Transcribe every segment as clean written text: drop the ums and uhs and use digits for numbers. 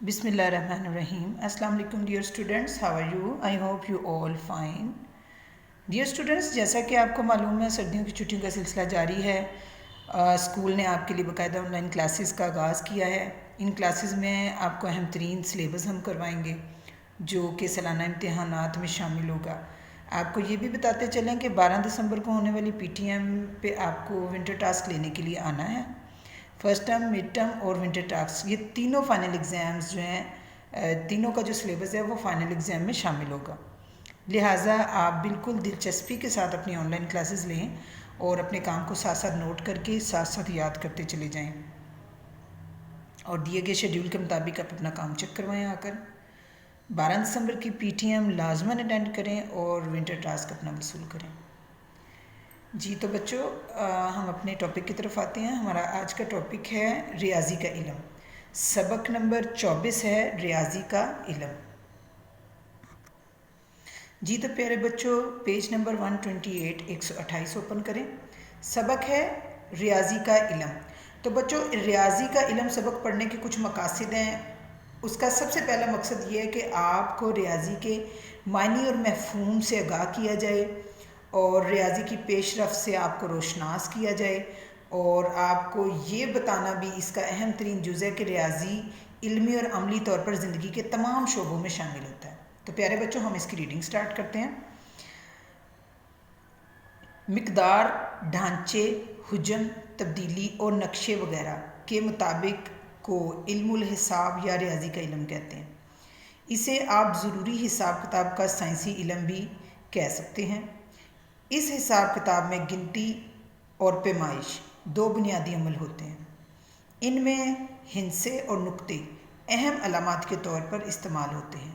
بسم اللہ الرحمن الرحیم. السلام علیکم dear students. How are you? I hope you all fine. Dear students, جیسا کہ آپ کو معلوم ہے سردیوں کی چھٹیوں کا سلسلہ جاری ہے. اسکول نے آپ کے لیے باقاعدہ آن لائن کلاسز کا آغاز کیا ہے. ان کلاسز میں آپ کو اہم ترین سلیبس ہم کروائیں گے جو کہ سالانہ امتحانات میں شامل ہوگا. آپ کو یہ بھی بتاتے چلیں کہ 12 دسمبر کو ہونے والی پی ٹی ایم پہ آپ کو ونٹر ٹاسک لینے کے لیے آنا ہے. فرسٹ ٹرم، مڈ ٹرم اور ونٹر ٹاسک، یہ تینوں فائنل ایگزامز جو ہیں، تینوں کا جو سلیبس ہے وہ فائنل ایگزام میں شامل ہوگا. لہٰذا آپ بالکل دلچسپی کے ساتھ اپنی آن لائن کلاسز لیں اور اپنے کام کو ساتھ ساتھ نوٹ کر کے ساتھ ساتھ یاد کرتے چلے جائیں اور دیے گئے شیڈیول کے مطابق آپ اپنا کام چیک کروائیں. آ کر 12 دسمبر کی پی ٹی ایم لازماً اٹینڈ کریں اور ونٹر ٹاسک اپنا وصول کریں. جی تو بچوں، ہم اپنے ٹاپک کی طرف آتے ہیں. ہمارا آج کا ٹاپک ہے ریاضی کا علم. سبق نمبر 24 ہے ریاضی کا علم. جی تو پیارے بچوں، پیج نمبر 128 128 اوپن کریں. سبق ہے ریاضی کا علم. تو بچوں، ریاضی کا علم سبق پڑھنے کے کچھ مقاصد ہیں. اس کا سب سے پہلا مقصد یہ ہے کہ آپ کو ریاضی کے معنی اور مفہوم سے آگاہ کیا جائے اور ریاضی کی پیش رفت سے آپ کو روشناس کیا جائے، اور آپ کو یہ بتانا بھی اس کا اہم ترین جز ہے کہ ریاضی علمی اور عملی طور پر زندگی کے تمام شعبوں میں شامل ہوتا ہے. تو پیارے بچوں، ہم اس کی ریڈنگ سٹارٹ کرتے ہیں. مقدار، ڈھانچے، حجم، تبدیلی اور نقشے وغیرہ کے مطابق کو علم الحساب یا ریاضی کا علم کہتے ہیں. اسے آپ ضروری حساب کتاب کا سائنسی علم بھی کہہ سکتے ہیں. اس حساب کتاب میں گنتی اور پیمائش دو بنیادی عمل ہوتے ہیں. ان میں ہندسے اور نقطے اہم علامات کے طور پر استعمال ہوتے ہیں.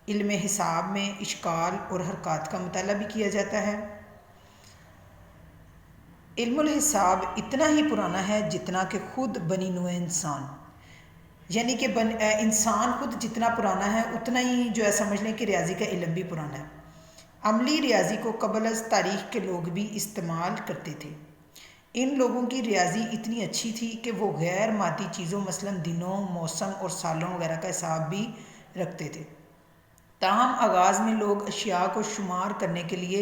علم حساب میں اشکال اور حرکات کا مطالعہ بھی کیا جاتا ہے. علم الحساب اتنا ہی پرانا ہے جتنا کہ خود بنی نوع انسان، یعنی کہ انسان خود جتنا پرانا ہے اتنا ہی جو ہے سمجھ لیں کہ ریاضی کا علم بھی پرانا ہے. عملی ریاضی کو قبل از تاریخ کے لوگ بھی استعمال کرتے تھے. ان لوگوں کی ریاضی اتنی اچھی تھی کہ وہ غیر مادی چیزوں مثلاً دنوں، موسم اور سالوں وغیرہ کا حساب بھی رکھتے تھے. تاہم آغاز میں لوگ اشیاء کو شمار کرنے کے لیے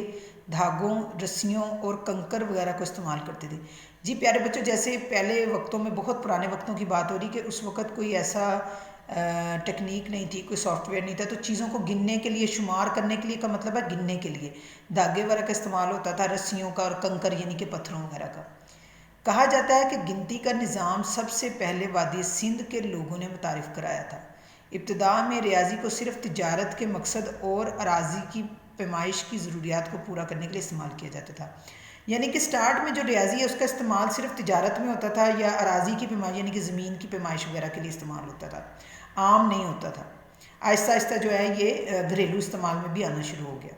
دھاگوں، رسیوں اور کنکر وغیرہ کو استعمال کرتے تھے. جی پیارے بچوں، جیسے پہلے وقتوں میں، بہت پرانے وقتوں کی بات ہو رہی کہ اس وقت کوئی ایسا ٹیکنیک نہیں تھی، کوئی سافٹ ویئر نہیں تھا، تو چیزوں کو گننے کے لیے، شمار کرنے کے لیے کا مطلب ہے گننے کے لیے دھاگے وغیرہ کا استعمال ہوتا تھا، رسیوں کا اور کنکر یعنی کہ پتھروں وغیرہ کا. کہا جاتا ہے کہ گنتی کا نظام سب سے پہلے وادی سندھ کے لوگوں نے متعارف کرایا تھا. ابتدا میں ریاضی کو صرف تجارت کے مقصد اور اراضی کی پیمائش کی ضروریات کو پورا کرنے کے لیے استعمال کیا جاتا تھا. یعنی کہ سٹارٹ میں جو ریاضی ہے اس کا استعمال صرف تجارت میں ہوتا تھا یا اراضی کی پیمائش یعنی کہ زمین کی پیمائش وغیرہ کے لیے استعمال ہوتا تھا، عام نہیں ہوتا تھا. آہستہ آہستہ جو ہے یہ گھریلو استعمال میں بھی آنا شروع ہو گیا.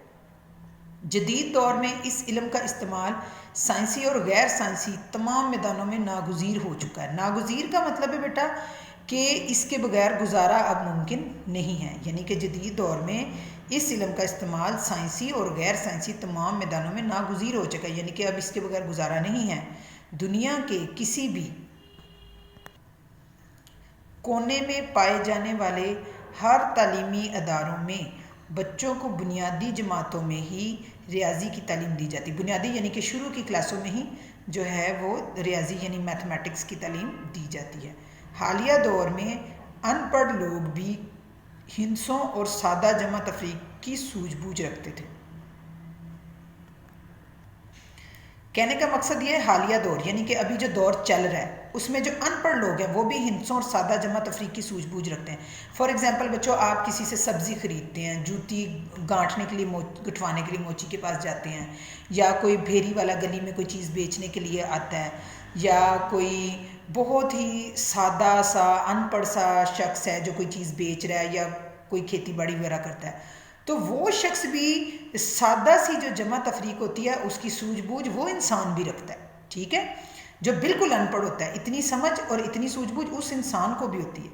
جدید دور میں اس علم کا استعمال سائنسی اور غیر سائنسی تمام میدانوں میں ناگزیر ہو چکا ہے. ناگزیر کا مطلب ہے بیٹا کہ اس کے بغیر گزارا اب ممکن نہیں ہے. یعنی کہ جدید دور میں اس علم کا استعمال سائنسی اور غیر سائنسی تمام میدانوں میں ناگزیر ہو چکا ہے، یعنی کہ اب اس کے بغیر گزارا نہیں ہے. دنیا کے کسی بھی کونے میں پائے جانے والے ہر تعلیمی اداروں میں بچوں کو بنیادی جماعتوں میں ہی ریاضی کی تعلیم دی جاتی. بنیادی یعنی کہ شروع کی کلاسوں میں ہی جو ہے وہ ریاضی یعنی میتھمیٹکس کی تعلیم دی جاتی ہے. حالیہ دور میں ان پڑھ لوگ بھی ہندسوں اور سادہ جمع تفریق کی سوجھ بوجھ رکھتے تھے. کہنے کا مقصد یہ ہے حالیہ دور یعنی کہ ابھی جو دور چل رہا ہے اس میں جو ان پڑھ لوگ ہیں وہ بھی ہندسوں اور سادہ جمع تفریق کی سوجھ بوجھ رکھتے ہیں. فار ایگزامپل بچوں، آپ کسی سے سبزی خریدتے ہیں، جوتی گانٹھنے کے لیے، گٹھوانے کے لیے موچی کے پاس جاتے ہیں، یا کوئی بھیری والا گلی میں کوئی چیز بیچنے کے لیے آتا ہے، یا کوئی بہت ہی سادہ سا ان پڑھ سا شخص ہے جو کوئی چیز بیچ رہا ہے یا کوئی کھیتی باڑی وغیرہ کرتا ہے، تو وہ شخص بھی سادہ سی جو جمع تفریق ہوتی ہے اس کی سوجھ بوجھ وہ انسان بھی رکھتا ہے. ٹھیک ہے، جو بالکل ان پڑھ ہوتا ہے اتنی سمجھ اور اتنی سوجھ بوجھ اس انسان کو بھی ہوتی ہے.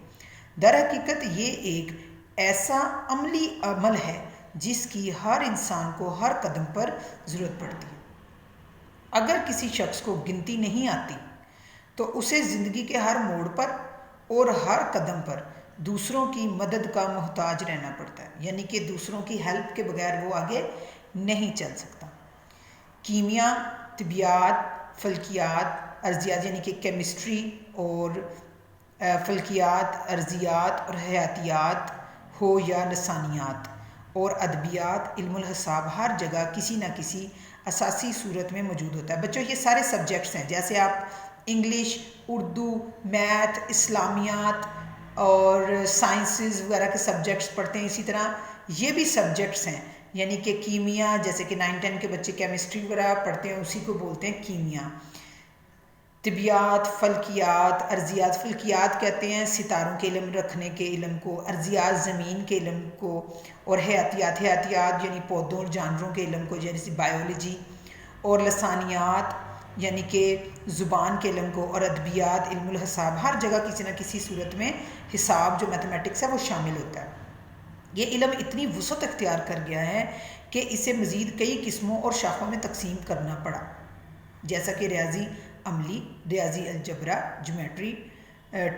در حقیقت یہ ایک ایسا عملی عمل ہے جس کی ہر انسان کو ہر قدم پر ضرورت پڑتی ہے. اگر کسی شخص کو گنتی نہیں آتی تو اسے زندگی کے ہر موڑ پر اور ہر قدم پر دوسروں کی مدد کا محتاج رہنا پڑتا ہے، یعنی کہ دوسروں کی ہیلپ کے بغیر وہ آگے نہیں چل سکتا۔ کیمیا، طبیعیات، فلکیات، ارضیات یعنی کہ کیمسٹری اور فلکیات، ارضیات اور حیاتیات ہو یا لسانیات اور ادبیات، علم الحساب ہر جگہ کسی نہ کسی اساسی صورت میں موجود ہوتا ہے۔ بچوں یہ سارے سبجیکٹس ہیں، جیسے آپ انگلش، اردو، میتھ، اسلامیات اور سائنسز وغیرہ کے سبجیکٹس پڑھتے ہیں، اسی طرح یہ بھی سبجیکٹس ہیں، یعنی کہ کیمیا، جیسے کہ 9-10 کے بچے کیمسٹری وغیرہ پڑھتے ہیں، اسی کو بولتے ہیں کیمیا۔ طبیعیات، فلکیات، ارضیات، فلکیات کہتے ہیں ستاروں کے علم رکھنے کے علم کو، ارضیات زمین کے علم کو، اور حیاتیات، حیاتیات یعنی پودوں اور جانوروں کے علم کو، جیسے بایولوجی، اور لسانیات یعنی کہ زبان کے علم کو، اور ادبیات، علم الحساب ہر جگہ کسی نہ کسی صورت میں حساب جو میتھمیٹکس ہے وہ شامل ہوتا ہے۔ یہ علم اتنی وسعت اختیار کر گیا ہے کہ اسے مزید کئی قسموں اور شاخوں میں تقسیم کرنا پڑا، جیسا کہ ریاضی عملی، ریاضی الجبرا، جیومیٹری،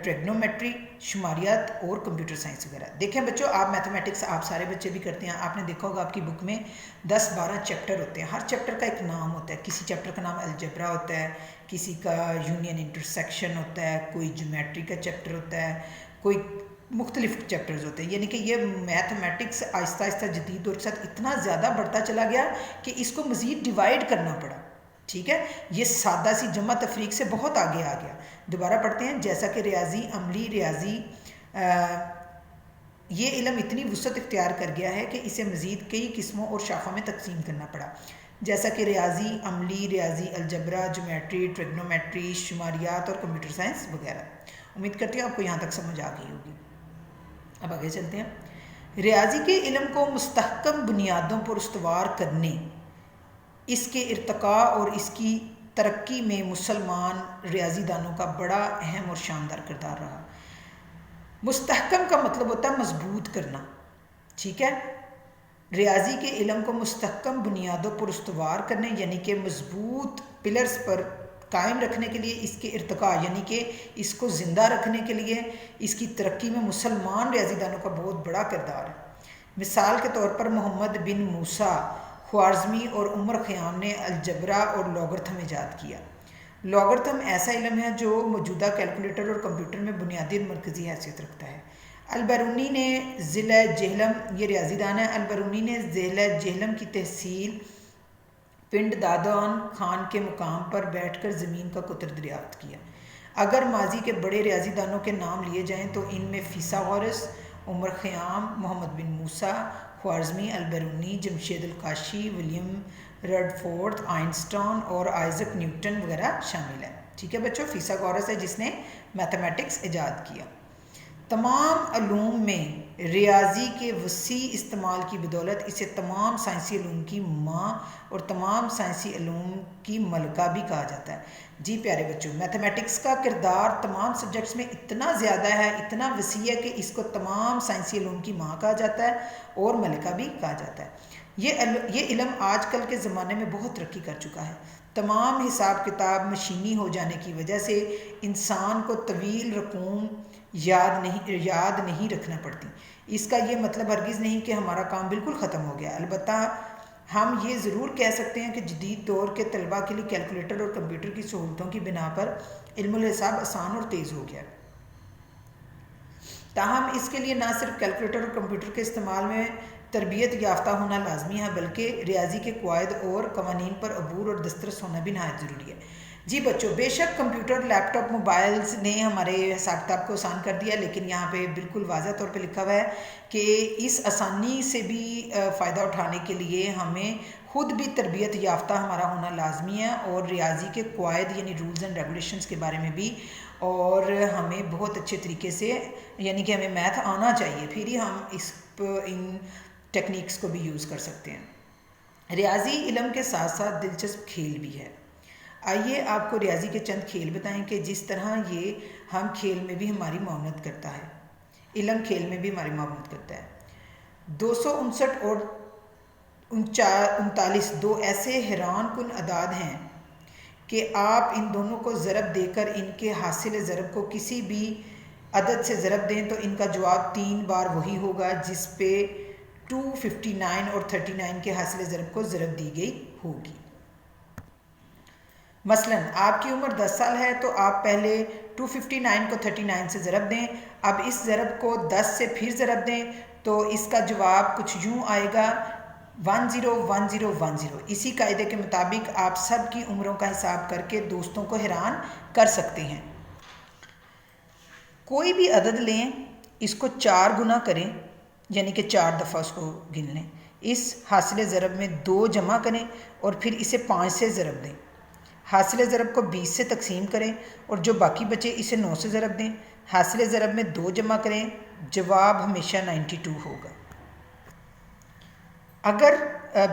ٹریگنومیٹری، شماریات اور کمپیوٹر سائنس وغیرہ۔ دیکھیں بچوں، آپ میتھمیٹکس آپ سارے بچے بھی کرتے ہیں، آپ نے دیکھا ہوگا آپ کی بک میں 10-12 چیپٹر ہوتے ہیں، ہر چیپٹر کا ایک نام ہوتا ہے، کسی چیپٹر کا نام الجبرا ہوتا ہے، کسی کا یونین انٹرسیکشن ہوتا ہے، کوئی جیومیٹری کا چیپٹر ہوتا ہے، کوئی مختلف چیپٹرز ہوتے ہیں، یعنی کہ یہ میتھمیٹکس آہستہ آہستہ جدید دور کے ساتھ اتنا زیادہ بڑھتا چلا گیا کہ اس کو مزید ڈیوائڈ کرنا پڑا، ٹھیک ہے، یہ سادہ سی جمع تفریق سے بہت آگے آ گیا۔ دوبارہ پڑھتے ہیں، جیسا کہ ریاضی عملی، ریاضی یہ علم اتنی وسعت اختیار کر گیا ہے کہ اسے مزید کئی قسموں اور شاخوں میں تقسیم کرنا پڑا، جیسا کہ ریاضی عملی، ریاضی الجبرا، جیومیٹری، ٹریگنومیٹری، شماریات اور کمپیوٹر سائنس وغیرہ۔ امید کرتی ہوں آپ کو یہاں تک سمجھ آ گئی ہوگی۔ اب آگے چلتے ہیں۔ ریاضی کے علم کو مستحکم بنیادوں پر استوار کرنے، اس کے ارتقاء اور اس کی ترقی میں مسلمان ریاضی دانوں کا بڑا اہم اور شاندار کردار رہا۔ مستحکم کا مطلب ہوتا ہے مضبوط کرنا، ٹھیک ہے، ریاضی کے علم کو مستحکم بنیادوں پر استوار کرنے یعنی کہ مضبوط پلرز پر قائم رکھنے کے لیے، اس کے ارتقاء یعنی کہ اس کو زندہ رکھنے کے لیے اس کی ترقی میں مسلمان ریاضی دانوں کا بہت بڑا کردار ہے۔ مثال کے طور پر محمد بن موسیٰ خوارزمی اور عمر خیام نے الجبرا اور لوگرتھم ایجاد کیا۔ لوگرتھم ایسا علم ہے جو موجودہ کیلکولیٹر اور کمپیوٹر میں بنیادی اور مرکزی حیثیت رکھتا ہے۔ البیرونی نے ضلع جہلم، یہ ریاضی دان ہے، البیرونی نے ضلع جہلم کی تحصیل پنڈ دادان خان کے مقام پر بیٹھ کر زمین کا قطر دریافت کیا۔ اگر ماضی کے بڑے ریاضی دانوں کے نام لیے جائیں تو ان میں فیثاغورس، عمر خیام، محمد بن موسیٰ، خوارزمی، البیرونی، جمشید القاشی، ولیم رڈرفورڈ، آئنسٹائن اور آئزک نیوٹن وغیرہ شامل ہیں، ٹھیک ہے بچوں۔ فیثاغورس ہے جس نے میتھمیٹکس ایجاد کیا۔ تمام علوم میں ریاضی کے وسیع استعمال کی بدولت اسے تمام سائنسی علوم کی ماں اور تمام سائنسی علوم کی ملکہ بھی کہا جاتا ہے۔ جی پیارے بچوں، میتھمیٹکس کا کردار تمام سبجیکٹس میں اتنا زیادہ ہے، اتنا وسیع ہے کہ اس کو تمام سائنسی علوم کی ماں کہا جاتا ہے اور ملکہ بھی کہا جاتا ہے۔ یہ علم آج کل کے زمانے میں بہت ترقی کر چکا ہے۔ تمام حساب کتاب مشینی ہو جانے کی وجہ سے انسان کو طویل رقوم یاد نہیں رکھنا پڑتی۔ اس کا یہ مطلب ہرگز نہیں کہ ہمارا کام بالکل ختم ہو گیا، البتہ ہم یہ ضرور کہہ سکتے ہیں کہ جدید دور کے طلباء کے لیے کیلکولیٹر اور کمپیوٹر کی سہولتوں کی بنا پر علم الحساب آسان اور تیز ہو گیا۔ تاہم اس کے لیے نہ صرف کیلکولیٹر اور کمپیوٹر کے استعمال میں تربیت یافتہ ہونا لازمی ہے، بلکہ ریاضی کے قواعد اور قوانین پر عبور اور دسترس ہونا بھی نہایت ضروری ہے۔ جی بچوں، بے شک کمپیوٹر، لیپ ٹاپ، موبائلز نے ہمارے حساب کتاب کو آسان کر دیا، لیکن یہاں پہ بالکل واضح طور پہ لکھا ہوا ہے کہ اس آسانی سے بھی فائدہ اٹھانے کے لیے ہمیں خود بھی تربیت یافتہ ہمارا ہونا لازمی ہے، اور ریاضی کے قواعد یعنی رولز اینڈ ریگولیشنز کے بارے میں بھی، اور ہمیں بہت اچھے طریقے سے یعنی کہ ہمیں میتھ آنا چاہیے، پھر ہی ہم ان ٹیکنیکس کو بھی یوز کر سکتے ہیں۔ ریاضی علم کے ساتھ ساتھ دلچسپ کھیل بھی ہے۔ آئیے آپ کو ریاضی کے چند کھیل بتائیں کہ جس طرح یہ ہم کھیل میں بھی ہماری معاونت کرتا ہے، علم کھیل میں بھی ہماری معاونت کرتا ہے۔ 259 اور 39 دو ایسے حیران کن اعداد ہیں کہ آپ ان دونوں کو ضرب دے کر ان کے حاصل ضرب کو کسی بھی عدد سے ضرب دیں تو ان کا جواب 3 بار وہی ہوگا جس پہ 259 اور 39 کے حاصل ضرب کو ضرب دی گئی ہوگی۔ مثلا آپ کی عمر 10 سال ہے تو آپ پہلے 259 کو 39 سے ضرب دیں، اب اس ضرب کو 10 سے پھر ضرب دیں تو اس کا جواب کچھ یوں آئے گا 101010۔ اسی قاعدے کے مطابق آپ سب کی عمروں کا حساب کر کے دوستوں کو حیران کر سکتے ہیں۔ کوئی بھی عدد لیں، اس کو 4 گنا کریں، یعنی کہ 4 دفعہ اس کو گن لیں، اس حاصل ضرب میں 2 جمع کریں اور پھر اسے 5 سے ضرب دیں، حاصل ضرب کو 20 سے تقسیم کریں اور جو باقی بچے اسے 9 سے ضرب دیں، حاصل ضرب میں 2 جمع کریں، جواب ہمیشہ 92 ہوگا۔ اگر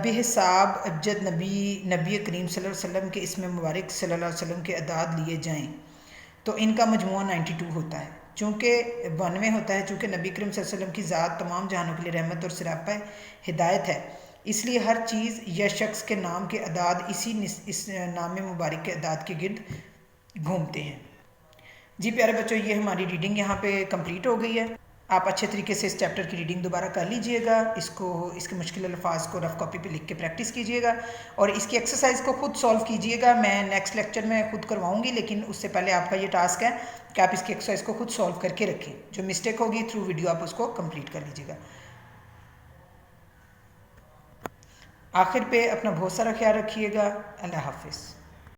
بے حساب ابجد نبی کریم صلی اللہ علیہ وسلم کے اسم مبارک صلی اللہ علیہ وسلم کے اعداد لیے جائیں تو ان کا مجموعہ 92 ہوتا ہے، چونکہ 92 ہوتا ہے، چونکہ نبی کریم صلی اللہ علیہ وسلم کی ذات تمام جہانوں کے لیے رحمت اور سراپا ہدایت ہے، اس لیے ہر چیز یا شخص کے نام کے اعداد اس نام مبارک کے اعداد کے گرد گھومتے ہیں۔ جی پیارے بچوں، یہ ہماری ریڈنگ یہاں پہ کمپلیٹ ہو گئی ہے۔ آپ اچھے طریقے سے اس چیپٹر کی ریڈنگ دوبارہ کر لیجئے گا، اس کے مشکل الفاظ کو رف کاپی پہ لکھ کے پریکٹس کیجئے گا اور اس کی ایکسرسائز کو خود سولو کیجئے گا۔ میں نیکسٹ لیکچر میں خود کرواؤں گی، لیکن اس سے پہلے آپ کا یہ ٹاسک ہے کہ آپ اس کی ایکسرسائز کو خود سولو کر کے رکھیں، جو مسٹیک ہوگی تھرو ویڈیو آپ اس کو کمپلیٹ کر لیجئے گا۔ آخر پہ اپنا بہت سارا خیال رکھیے گا۔ اللہ حافظ۔